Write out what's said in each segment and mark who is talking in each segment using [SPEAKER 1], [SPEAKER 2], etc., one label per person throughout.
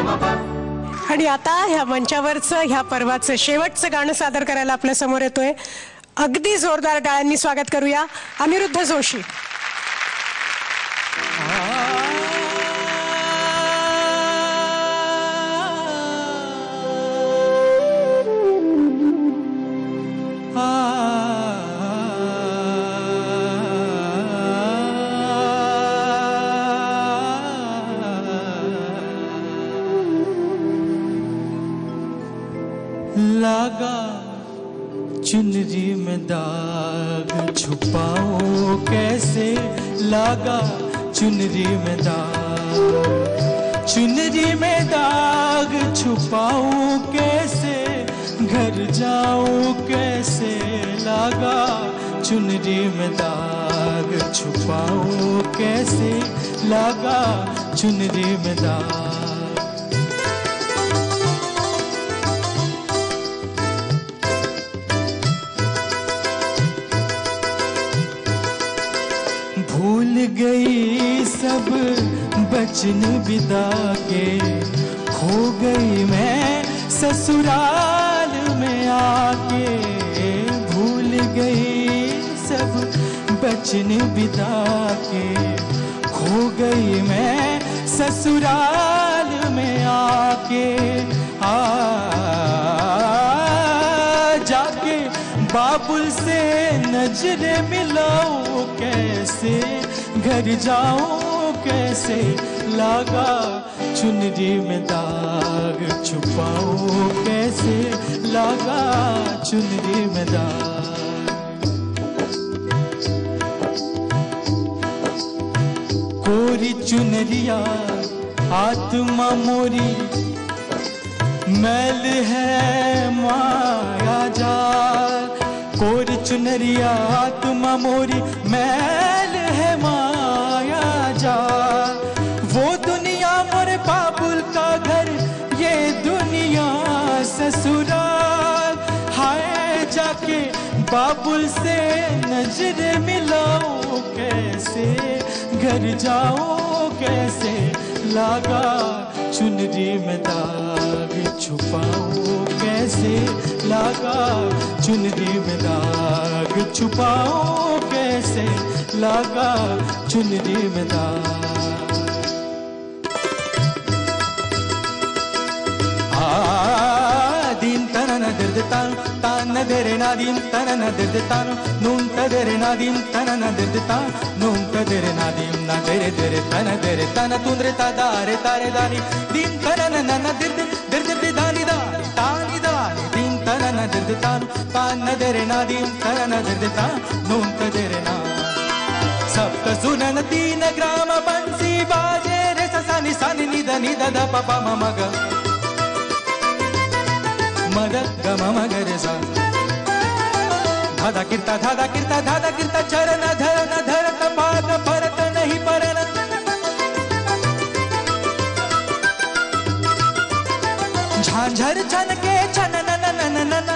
[SPEAKER 1] आणि आता ह्या मंचावरचं ह्या पर्वाचं शेवटचं गाणं सादर करायला आपल्या समोर येतोय. अगदी जोरदार टाळ्यांनी स्वागत करूया अनिरुद्ध जोशी.
[SPEAKER 2] लागा चुनरी में दाग छुपाऊं कैसे, लागा चुनरी में दाग, चुनरी में दाग छुपाऊं कैसे, घर जाऊं कैसे, लागा चुनरी में दाग छुपाऊं कैसे, लागा चुनरी में दाग. भूल गई सब बचन बिता के, खो गई मैं ससुराल में आके, भूल गई सब बचन बिता के, खो गई मैं ससुराल में आके. जाके बाबुल से नजरे मिलाऊं कैसे, घर जाऊं कैसे, लागा चुनरी में दाग छुपाऊं कैसे, लागा चुनरी में दाग. कोरी चुनरिया आत्मा मोरी, मैल है माया जाल, कोरी चुनरिया आत्मा मोरी, मैल है माया जाल. वो दुनिया मोरे बाबुल का घर, ये दुनिया ससुराल. हाय जाके बाबुल से नजर मिलाऊं कैसे, घर जाऊं कैसे, लागा चुनरी में दाग छुपाऊं कैसे, लागा चुनरी में दाग छुपाऊं कैसे, लागा चुनरी में दाग. दीन तनन दर्द तान तान दरे नादीन तनन दर्द तान नून तदरे नादीन तनन दर्द तान नून तदरे नादीन ना दरे दरे तन दरे तन तुंद्रे तादारे तारे दानी दीन तनन नन दर्द दर्द बिदानी दानी तानी दानी दीन तनन दर्द तान तान दरे नादीन तनन दर्द तान नून तदरे ना. सप्त सुनन तीन ग्राम बंसी बाजे रे ससानी सानी निद निद द पपा ममग मद ग मम ग रे सा. धादा कीर्ता चरण धरन धरत पाद परत नहीं परन. झांझर छन के छन नन नन नन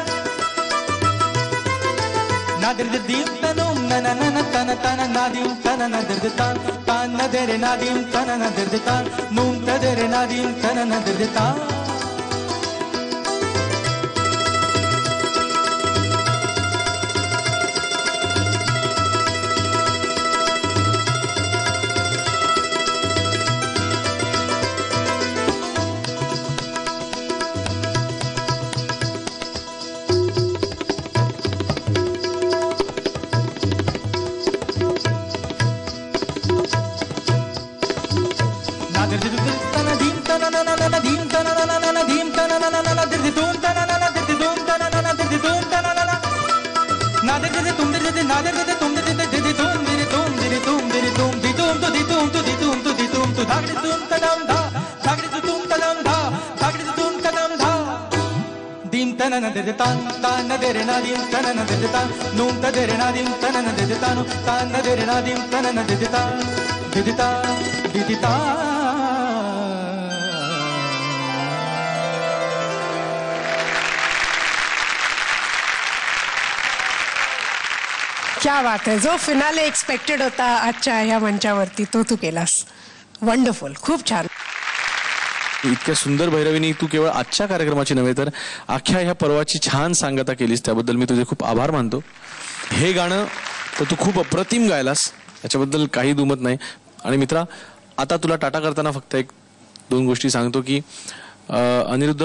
[SPEAKER 2] नादिर दीम तनुम नन नन तन तन नादिम तन नदिर तान तान नदरे नादिम तन नदिर तान नूम तदरे नादिम तन नदिर तान. तान तान दरे नादिम तनन देतान नून तदरे नादिम तनन देतान तान दरे नादिम तनन देतान देता देता.
[SPEAKER 1] क्या बात है. जो फिनाले एक्सपेक्टेड होता आजच्या ह्या मंचावरती तो तू केलास. वंडरफुल. खूप छान.
[SPEAKER 3] इतक्या सुंदर भैरवीनी तू केवळ आजच्या कार्यक्रमाची नव्हे तर अख्ख्या ह्या पर्वाची छान सांगता केलीस, त्याबद्दल मी तुझे खूप आभार मानतो. हे गाणं तर तू खूप अप्रतिम गायलास, याच्याबद्दल काही दुमत नाही. आणि मित्रा, आता तुला टाटा करताना फक्त एक दोन गोष्टी सांगतो की अनिरुद्ध,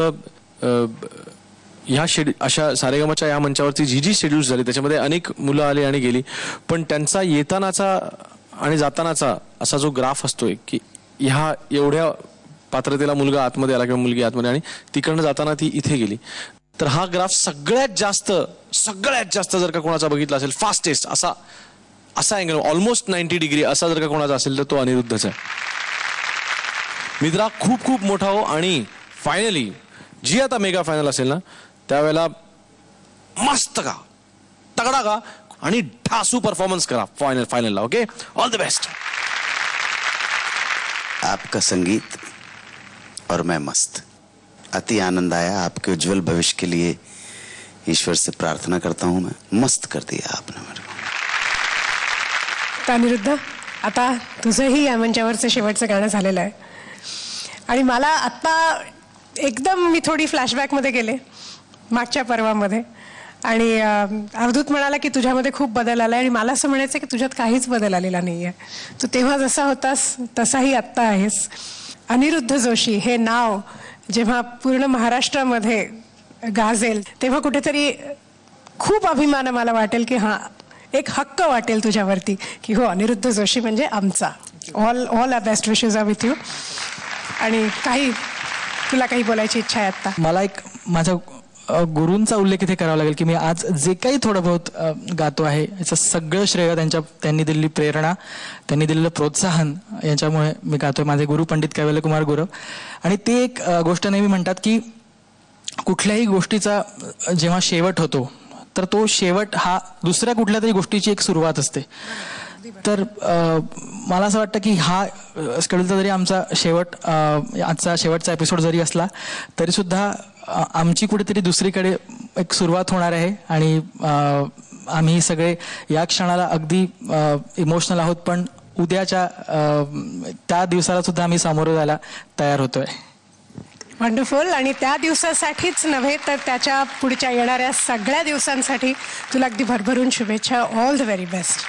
[SPEAKER 3] ह्या अशा सारेगमच्या या मंचावरती जी शेड्यूल्स झाली त्याच्यामध्ये अनेक मुलं आली आणि गेली, पण त्यांचा येतानाचा आणि जातानाचा असा जो ग्राफ असतोय की ह्या एवढ्या पात्रतेला मुलगा आतमध्ये आला किंवा मुलगी आतमध्ये आणि तिकडनं जाताना ती इथे गेली, तर हा ग्राफ सगळ्यात जास्त जर का कोणाचा बघितला असेल, फास्टेस्ट असा अँगल ऑलमोस्ट 90 डिग्री असा जर का कोणाचा असेल तर तो अनिरुद्धचा आहे. मित्रा, खूप खूप मोठा हो. आणि फायनली जी आता मेगा फायनल असेल ना, त्यावेळेला मस्त का, तगडा का आणि ढासू परफॉर्मन्स करा फायनलला. Okay, all the best.
[SPEAKER 4] आपका संगीत और मैं मस्त, अति आनंद आया. आपके उज्जवल भविष्य के लिए ईश्वर से प्रार्थना करता हूं मैं. मस्त कर दिया आपने मेरे को.
[SPEAKER 1] अनिरुद्ध, आता तुझंही या मंचावरचं शेवटचं गाणं झालेलं आहे आणि मला आत्ता एकदम मी थोडी फ्लॅशबॅकमध्ये गेले मागच्या पर्वामध्ये आणि अवधूत म्हणाला की तुझ्यामध्ये खूप बदल आला आणि मला असं म्हणायचं की तुझ्यात काहीच बदल आलेला नाही आहे. तू तेव्हा जसा होतास तसाही आत्ता आहेस. अनिरुद्ध जोशी हे नाव जेव्हा पूर्ण महाराष्ट्रामध्ये गाजेल तेव्हा कुठेतरी खूप अभिमान मला वाटेल की हां, एक हक्क वाटेल तुझ्यावरती की हो, अनिरुद्ध जोशी म्हणजे आमचा. All are best wishes are with you. आणि तुला काही बोलायची इच्छा आहे आता?
[SPEAKER 5] मला एक माझ्या गुरूंचा उल्लेख इथे करावा लागेल की मी आज जे काही थोडं बहुत गातो आहे याचं सगळं श्रेय त्यांनी दिलेली प्रेरणा, त्यांनी दिलेलं प्रोत्साहन यांच्यामुळे मी गातोय. माझे गुरु पंडित कैवल्यकुमार गुरव. आणि ते एक गोष्ट नेहमी म्हणतात की कुठल्याही गोष्टीचा जेव्हा शेवट होतो तर तो शेवट हा दुसऱ्या कुठल्या तरी गोष्टीची एक सुरुवात असते. तर मला असं वाटतं की हा स्केड्यूलचा जरी आमचा आजचा शेवटचा एपिसोड जरी असला तरी सुद्धा आमची कुठेतरी दुसरीकडे एक सुरुवात होणार आहे. आणि आम्ही सगळे या क्षणाला अगदी इमोशनल आहोत, पण उद्याच्या त्या दिवसाला सुद्धा आम्ही सामोरं जायला तयार होतोय.
[SPEAKER 1] वंडरफुल. आणि त्या दिवसासाठीच नव्हे तर त्याच्या पुढच्या येणाऱ्या सगळ्या दिवसांसाठी तुला अगदी भरभरून शुभेच्छा. All the very best.